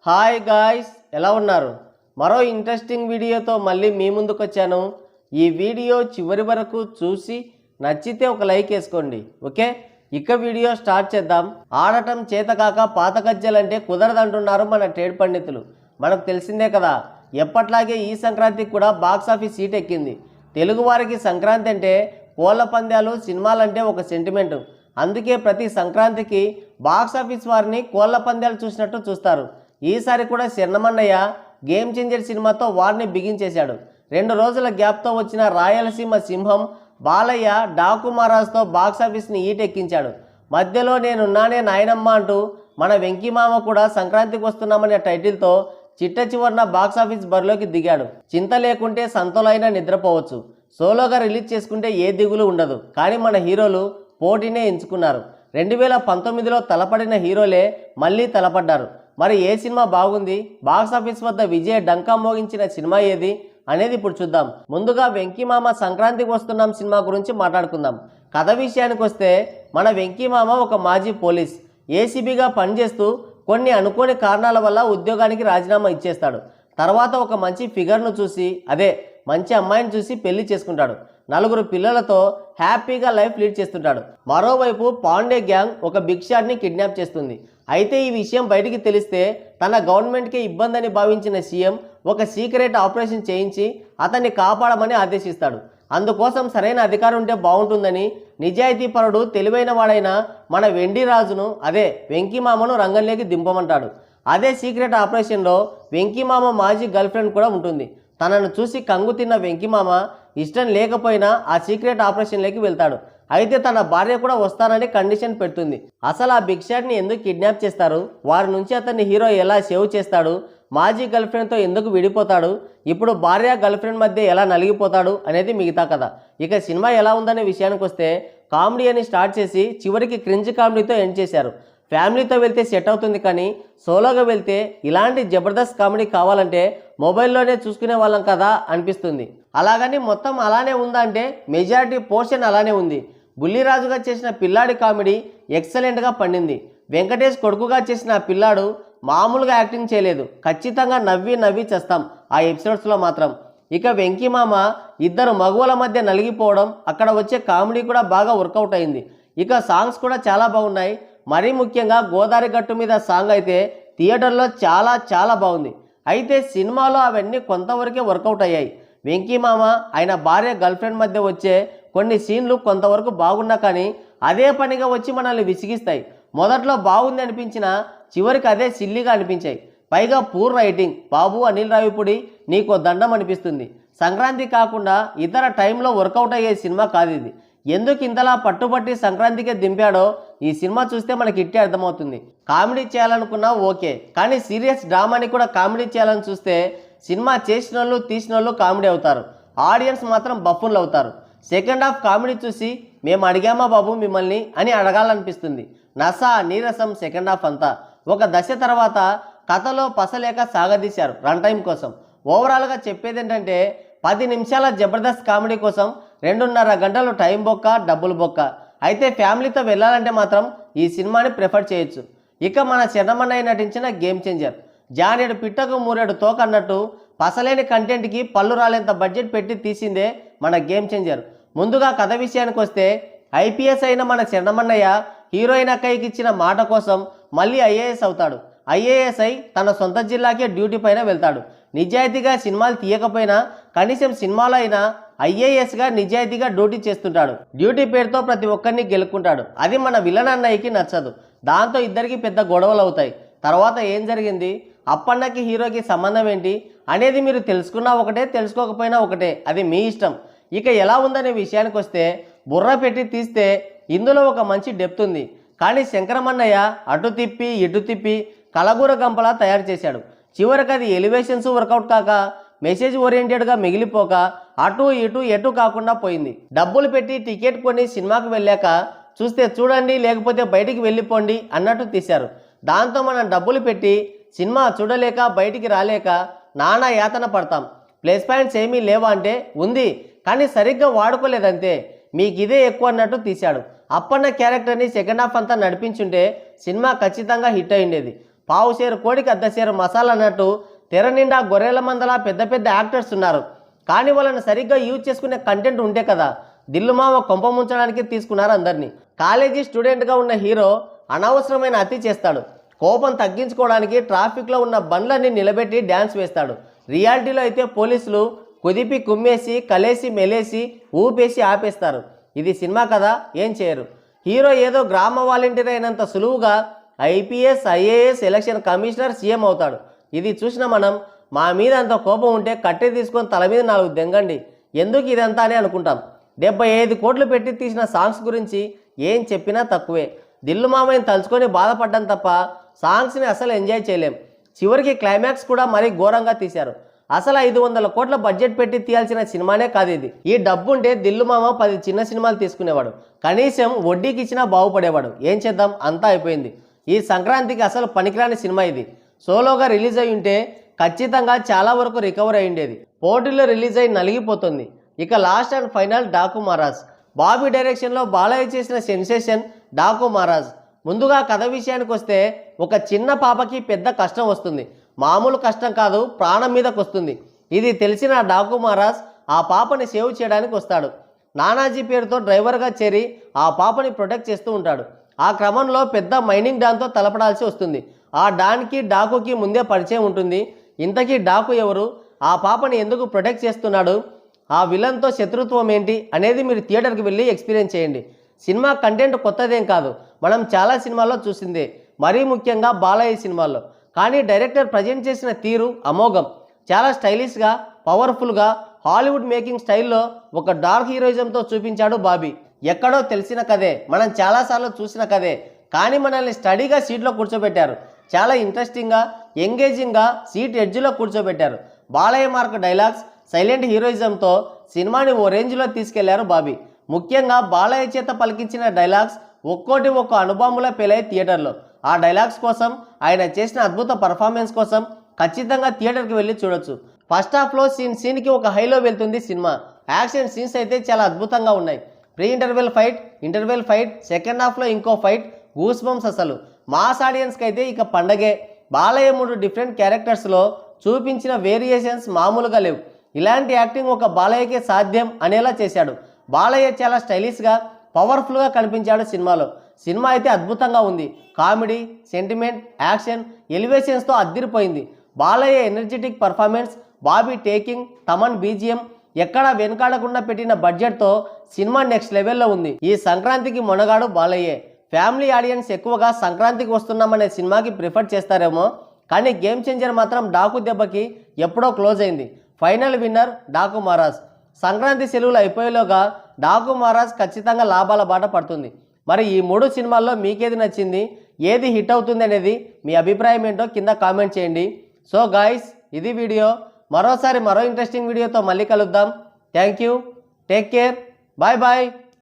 Hi guys, ఎలా ఉన్నారు? మరో ఇంట్రెస్టింగ్ వీడియోతో మళ్ళీ మీ ముందుకు వచ్చాను. ఈ వీడియో చివరి వరకు చూసి నచ్చితే ఒక లైక్ వేసుకోండి. ఓకే, ఇక వీడియో స్టార్ట్ చేద్దాం. ఆడటం చేతకాక పాత గజ్జలంటే కుదరదంటున్నారు మన ట్రేడ్ పండితులు. మనకు తెలిసిందే కదా, ఎప్పట్లాగే ఈ సంక్రాంతికి కూడా బాక్స్ ఆఫీస్ సీట్ ఎక్కింది. తెలుగువారికి సంక్రాంతి అంటే కోళ్ల పందాలు, సినిమాలంటే ఒక సెంటిమెంటు. అందుకే ప్రతి సంక్రాంతికి బాక్స్ ఆఫీస్ వారిని కోళ్ల పందాలు చూసినట్టు చూస్తారు. ఈసారి కూడా శరణమన్నయ్య గేమ్ చేంజర్ సినిమాతో వారిని బిగించేశాడు. 2 రోజుల గ్యాప్తో వచ్చిన రాయలసీమ సింహం బాలయ్య డాకు మహారాజ్తో బాక్సాఫీస్ని ఈటెక్కించాడు. మధ్యలో నేనున్నానే నాయనమ్మ అంటూ మన వెంకీమామ కూడా సంక్రాంతికి వస్తున్నామనే టైటిల్తో చిట్ట చివరన బాక్సాఫీస్ బరిలోకి దిగాడు. చింత లేకుంటే సంతలో అయినా నిద్రపోవచ్చు. సోలోగా రిలీజ్ చేసుకుంటే ఏ దిగులు ఉండదు. కానీ మన హీరోలు పోటీనే ఎంచుకున్నారు. 2019లో తలపడిన హీరోలే మళ్ళీ తలపడ్డారు. మరి ఏ సినిమా బాగుంది, బాక్సాఫీస్ వద్ద విజయ డంకా మోగించిన సినిమా ఏది అనేది ఇప్పుడు చూద్దాం. ముందుగా వెంకీమామ సంక్రాంతికి వస్తున్నాం సినిమా గురించి మాట్లాడుకుందాం. కథ విషయానికి వస్తే మన వెంకీమామ ఒక మాజీ పోలీస్. ఏసీబీగా పనిచేస్తూ కొన్ని అనుకోని కారణాల వల్ల ఉద్యోగానికి రాజీనామా ఇచ్చేస్తాడు. తర్వాత ఒక మంచి ఫిగర్ను చూసి, అదే మంచి అమ్మాయిని చూసి పెళ్లి చేసుకుంటాడు. 4 పిల్లలతో హ్యాపీగా లైఫ్ లీడ్ చేస్తుంటాడు. మరోవైపు పాండే గ్యాంగ్ ఒక బిగ్ షాట్ని కిడ్నాప్ చేస్తుంది. అయితే ఈ విషయం బయటికి తెలిస్తే తన గవర్నమెంట్కే ఇబ్బందని భావించిన సీఎం ఒక సీక్రెట్ ఆపరేషన్ చేయించి అతన్ని కాపాడమని ఆదేశిస్తాడు. అందుకోసం సరైన అధికారం ఉంటే బాగుంటుందని నిజాయితీపరుడు, తెలివైన వాడైన మన వెండిరాజును, అదే వెంకీమామను రంగంలోకి దింపమంటాడు. అదే సీక్రెట్ ఆపరేషన్లో వెంకీమామ మాజీ గర్ల్ ఫ్రెండ్ కూడా ఉంటుంది. తనను చూసి కంగు తిన్న వెంకీమామ ఇష్టం లేకపోయినా ఆ సీక్రెట్ ఆపరేషన్లోకి వెళ్తాడు. అయితే తన భార్య కూడా వస్తానని కండిషన్ పెడుతుంది. అసలు ఆ బిగ్ షాట్ని ఎందుకు కిడ్నాప్ చేస్తారు, వారి నుంచి అతన్ని హీరో ఎలా సేవ్ చేస్తాడు, మాజీ గర్ల్ ఫ్రెండ్తో ఎందుకు విడిపోతాడు, ఇప్పుడు భార్య గర్ల్ ఫ్రెండ్ మధ్య ఎలా నలిగిపోతాడు అనేది మిగతా కథ. ఇక సినిమా ఎలా ఉందనే విషయానికి వస్తే కామెడీ అని స్టార్ట్ చేసి చివరికి క్రింజ్ కామెడీతో ఎండ్ చేశారు. ఫ్యామిలీతో వెళ్తే సెట్ అవుతుంది, కానీ సోలోగా వెళ్తే ఇలాంటి జబర్దస్త్ కామెడీ కావాలంటే మొబైల్లోనే చూసుకునే వాళ్ళం కదా అనిపిస్తుంది. అలాగని మొత్తం అలానే ఉందా అంటే మెజారిటీ పోర్షన్ అలానే ఉంది. బుల్లిరాజుగా చేసిన పిల్లాడి కామెడీ ఎక్సలెంట్గా పండింది. వెంకటేష్ కొడుకుగా చేసిన ఆ పిల్లాడు మామూలుగా యాక్టింగ్ చేయలేదు. ఖచ్చితంగా నవ్వి చేస్తాం ఆ ఎపిసోడ్స్లో మాత్రం. ఇక వెంకీమామ ఇద్దరు మగువల మధ్య నలిగిపోవడం, అక్కడ వచ్చే కామెడీ కూడా బాగా వర్కౌట్ అయింది. ఇక సాంగ్స్ కూడా చాలా బాగున్నాయి. మరీ ముఖ్యంగా గోదావరి గట్టు మీద సాంగ్ అయితే థియేటర్లో చాలా బాగుంది. అయితే సినిమాలో అవన్నీ కొంతవరకే వర్కౌట్ అయ్యాయి. వెంకీమామ ఆయన భార్య గర్ల్ ఫ్రెండ్ మధ్య వచ్చే కొన్ని సీన్లు కొంతవరకు బాగున్నా కానీ అదే పనిగా వచ్చి మనల్ని విసిగిస్తాయి. మొదట్లో బాగుంది అనిపించినా చివరికి అదే సిల్లీగా అనిపించాయి. పైగా పూర్ రైటింగ్, బాబు అనిల్ రావిపూడి నీకో దండం అనిపిస్తుంది. సంక్రాంతి కాకుండా ఇతర టైంలో వర్కౌట్ అయ్యే సినిమా కాదు ఇది. ఎందుకు ఇంతలా పట్టుబట్టి సంక్రాంతికే దింపాడో ఈ సినిమా చూస్తే మనకి ఇట్టే అర్థమవుతుంది. కామెడీ చేయాలనుకున్నా ఓకే, కానీ సీరియస్ డ్రామాని కూడా కామెడీ చేయాలని చూస్తే సినిమా చేసిన వాళ్ళు తీసిన వాళ్ళు కామెడీ అవుతారు, ఆడియన్స్ మాత్రం బఫూన్లు అవుతారు. సెకండ్ హాఫ్ కామెడీ చూసి మేము అడిగామా బాబు మిమ్మల్ని అని అడగాలనిపిస్తుంది. నసా నీరసం సెకండ్ హాఫ్ అంతా. ఒక దశ తర్వాత కథలో పసలేక సాగదీశారు రన్ టైం కోసం. ఓవరాల్గా చెప్పేది ఏంటంటే 10 నిమిషాల జబర్దస్త్ కామెడీ కోసం 2.5 గంటలు టైం బొక్క, డబ్బులు బొక్క. అయితే ఫ్యామిలీతో వెళ్ళాలంటే మాత్రం ఈ సినిమాని ప్రిఫర్ చేయొచ్చు. ఇక మన శరణమన్నయ్య నటించిన గేమ్ చేంజర్. జానేడు పిట్టకు మూరేడు తోక అన్నట్టు పసలేని కంటెంట్కి పళ్ళు రాలేంత బడ్జెట్ పెట్టి తీసిందే మన గేమ్ చేంజర్. ముందుగా కథ విషయానికి వస్తే ఐపీఎస్ అయిన మన శరణమన్నయ్య హీరోయిన్ అక్కయ్యకి ఇచ్చిన మాట కోసం మళ్ళీ ఐఏఎస్ అవుతాడు. ఐఏఎస్ అయి తన సొంత జిల్లాకే డ్యూటీ పైన వెళ్తాడు. నిజాయితీగా సినిమాలు తీయకపోయినా కనీసం సినిమాలో అయినా ఐఏఎస్గా నిజాయితీగా డ్యూటీ చేస్తుంటాడు. డ్యూటీ పేరుతో ప్రతి ఒక్కరిని గెలుక్కుంటాడు. అది మన విలన్ అన్నయ్యకి నచ్చదు. దాంతో ఇద్దరికి పెద్ద గొడవలు అవుతాయి. తర్వాత ఏం జరిగింది, అప్పన్నకి హీరోకి సంబంధం ఏంటి అనేది మీరు తెలుసుకున్నా ఒకటే, తెలుసుకోకపోయినా ఒకటే, అది మీ ఇష్టం. ఇక ఎలా ఉందనే విషయానికి వస్తే బుర్ర పెట్టి తీస్తే ఇందులో ఒక మంచి డెప్త్ ఉంది. కానీ శంకరమన్నయ్య అటు తిప్పి ఇటు తిప్పి కలగూర గంపలా తయారు చేశాడు. చివరికి అది ఎలివేషన్స్ వర్కౌట్ కాక మెసేజ్ ఓరియంటెడ్గా మిగిలిపోక అటు ఇటు ఎటు కాకుండా పోయింది. డబ్బులు పెట్టి టికెట్ కొని సినిమాకు వెళ్ళాక చూస్తే చూడండి లేకపోతే బయటికి వెళ్ళిపోండి అన్నట్టు తీశారు. దాంతో మనం డబ్బులు పెట్టి సినిమా చూడలేక బయటికి రాలేక నానా యాతన పడతాం. ప్లస్ పాయింట్స్ ఏమీ లేవా అంటే ఉంది, కానీ సరిగ్గా వాడుకోలేదంతే. మీకు ఇదే ఎక్కువ అన్నట్టు తీశాడు. అప్పన్న క్యారెక్టర్ని సెకండ్ హాఫ్ అంతా నడిపించుంటే సినిమా ఖచ్చితంగా హిట్ అయ్యిండేది. పావు షేరు కోడికి అర్ధ షేరు మసాలా అన్నట్టు తెర నిండా గొర్రెల మందల పెద్ద పెద్ద యాక్టర్స్ ఉన్నారు. కానీ వాళ్ళని సరిగ్గా యూజ్ చేసుకునే కంటెంట్ ఉంటే కదా దిల్లుమామ కొంప ముంచడానికి తీసుకున్నారు అందరినీ. కాలేజీ స్టూడెంట్గా ఉన్న హీరో అనవసరమైన అతి చేస్తాడు. కోపం తగ్గించుకోవడానికి ట్రాఫిక్లో ఉన్న బండ్లన్నీ నిలబెట్టి డ్యాన్స్ వేస్తాడు. రియాలిటీలో అయితే పోలీసులు కుదిపి కుమ్మేసి కలేసి మెలేసి ఊపేసి ఆపేస్తారు. ఇది సినిమా కదా, ఏం చేయరు. హీరో ఏదో గ్రామ వాలంటీర్ అయినంత సులువుగా IPS IAS election commissioner CM అవుతాడు. ఇది చూసిన మనం మా మీద అంత కోపం ఉంటే కట్టె తీసుకొని తల మీద 4 దెంగండి, ఎందుకు ఇదంతా అని అనుకుంటాం. 75 కోట్లు పెట్టి తీసిన సాంగ్స్ గురించి ఏం చెప్పినా తక్కువే. దిల్లు మామయ్యని తలుచుకొని బాధపడ్డం తప్ప సాంగ్స్ని అసలు ఎంజాయ్ చేయలేం. చివరికి క్లైమాక్స్ కూడా మరీ ఘోరంగా తీశారు. అసలు 500 కోట్ల బడ్జెట్ పెట్టి తీయాల్సిన సినిమానే కాదు ఇది. ఈ డబ్బు ఉంటే దిల్లు మామ 10 చిన్న సినిమాలు తీసుకునేవాడు, కనీసం వడ్డీకి ఇచ్చినా బాగుపడేవాడు. ఏం చేద్దాం, అంతా అయిపోయింది. ఈ సంక్రాంతికి అసలు పనికిరాని సినిమా ఇది. సోలోగా రిలీజ్ అయి ఉంటే ఖచ్చితంగా చాలా వరకు రికవర్ అయి ఉండేది. పోటీలో రిలీజ్ అయి నలిగిపోతుంది. ఇక last and final Daaku Maharaj. Bobby డైరెక్షన్లో బాలయ్య చేసిన సెన్సేషన్ డాకు మహారాజ్. ముందుగా కథ విషయానికి వస్తే ఒక చిన్న పాపకి పెద్ద కష్టం వస్తుంది. మామూలు కష్టం కాదు, ప్రాణం మీదకి వస్తుంది. ఇది తెలిసిన డాకు మహారాజ్ ఆ పాపని సేవ్ చేయడానికి వస్తాడు. నానాజీ పేరుతో డ్రైవర్గా చేరి ఆ పాపని ప్రొటెక్ట్ చేస్తూ ఉంటాడు. ఆ క్రమంలో పెద్ద మైనింగ్ డాన్తో తలపడాల్సి వస్తుంది. ఆ డాన్కి డాకుకి ముందే పరిచయం ఉంటుంది. ఇంతకీ డాకు ఎవరు, ఆ పాపని ఎందుకు ప్రొటెక్ట్ చేస్తున్నాడు, ఆ విలన్తో శత్రుత్వం ఏంటి అనేది మీరు థియేటర్కి వెళ్ళి ఎక్స్పీరియన్స్ చేయండి. సినిమా కంటెంట్ కొత్తదేం కాదు, మనం చాలా సినిమాల్లో చూసిందే, మరీ ముఖ్యంగా బాలయ్య సినిమాల్లో. కానీ డైరెక్టర్ ప్రజెంట్ చేసిన తీరు అమోఘం. చాలా స్టైలిష్గా పవర్ఫుల్గా హాలీవుడ్ మేకింగ్ స్టైల్లో ఒక డార్క్ హీరోయిజంతో చూపించాడు బాబీ. ఎక్కడో తెలిసిన కథే, మనం చాలాసార్లు చూసిన కథే, కానీ మనల్ని స్టడీగా సీట్లో కూర్చోబెట్టారు. చాలా ఇంట్రెస్టింగ్గా ఎంగేజింగ్గా సీట్ ఎడ్జ్లో కూర్చోబెట్టారు. బాలయ్య మార్క్ డైలాగ్స్ సైలెంట్ హీరోయిజంతో సినిమాని ఓ రేంజ్లో తీసుకెళ్లారు బాబీ. ముఖ్యంగా బాలయ్య చేత పలికించిన డైలాగ్స్ ఒక్కోటి ఒక్కో అనుభవంలో పేలాయి థియేటర్లో. ఆ డైలాగ్స్ కోసం, ఆయన చేసిన అద్భుత పర్ఫార్మెన్స్ కోసం ఖచ్చితంగా థియేటర్కి వెళ్ళి చూడొచ్చు. ఫస్ట్ హాఫ్లో సీన్కి ఒక హైలో వెళ్తుంది సినిమా. యాక్షన్ సీన్స్ అయితే చాలా అద్భుతంగా ఉన్నాయి. ప్రీ ఇంటర్వెల్ ఫైట్, సెకండ్ హాఫ్లో ఇంకో ఫైట్, గూస్ బంప్స్. అసలు మాస్ ఆడియన్స్కి అయితే ఇక పండగే. బాలయ్య 3 డిఫరెంట్ క్యారెక్టర్స్లో చూపించిన వేరియేషన్స్ మామూలుగా లేవు. ఇలాంటి యాక్టింగ్ ఒక బాలయ్యకే సాధ్యం అనేలా చేశాడు. బాలయ్య చాలా స్టైలిష్గా పవర్ఫుల్గా కనిపించాడు సినిమాలో. సినిమా అయితే అద్భుతంగా ఉంది. కామెడీ, సెంటిమెంట్, యాక్షన్, ఎలివేషన్స్తో అద్దిరిపోయింది. Balayya energetic performance, Bobby taking, Thaman BGM ఎక్కడా వెనుకాడకుండా పెట్టిన బడ్జెట్తో సినిమా నెక్స్ట్ లెవెల్లో ఉంది. ఈ సంక్రాంతికి మొనగాడు బాలయ్యే. ఫ్యామిలీ ఆడియన్స్ ఎక్కువగా సంక్రాంతికి వస్తున్నామనే సినిమాకి ప్రిఫర్ చేస్తారేమో, కానీ గేమ్ చేంజర్ మాత్రం డాకు దెబ్బకి ఎప్పుడో క్లోజ్ అయింది. Final winner Daaku Maharaj. సంక్రాంతి సెలవులు అయిపోయేలోగా డాకు మహారాజ్ ఖచ్చితంగా లాభాల బాట పడుతుంది. మరి ఈ 3 సినిమాల్లో మీకేది నచ్చింది, ఏది హిట్ అవుతుంది అనేది మీ అభిప్రాయం ఏంటో కింద కామెంట్ చేయండి. సో గాయ్స్, ఇది వీడియో. మరోసారి మరో ఇంట్రెస్టింగ్ వీడియోతో మళ్ళీ కలుద్దాం. Thank you, take care, bye bye.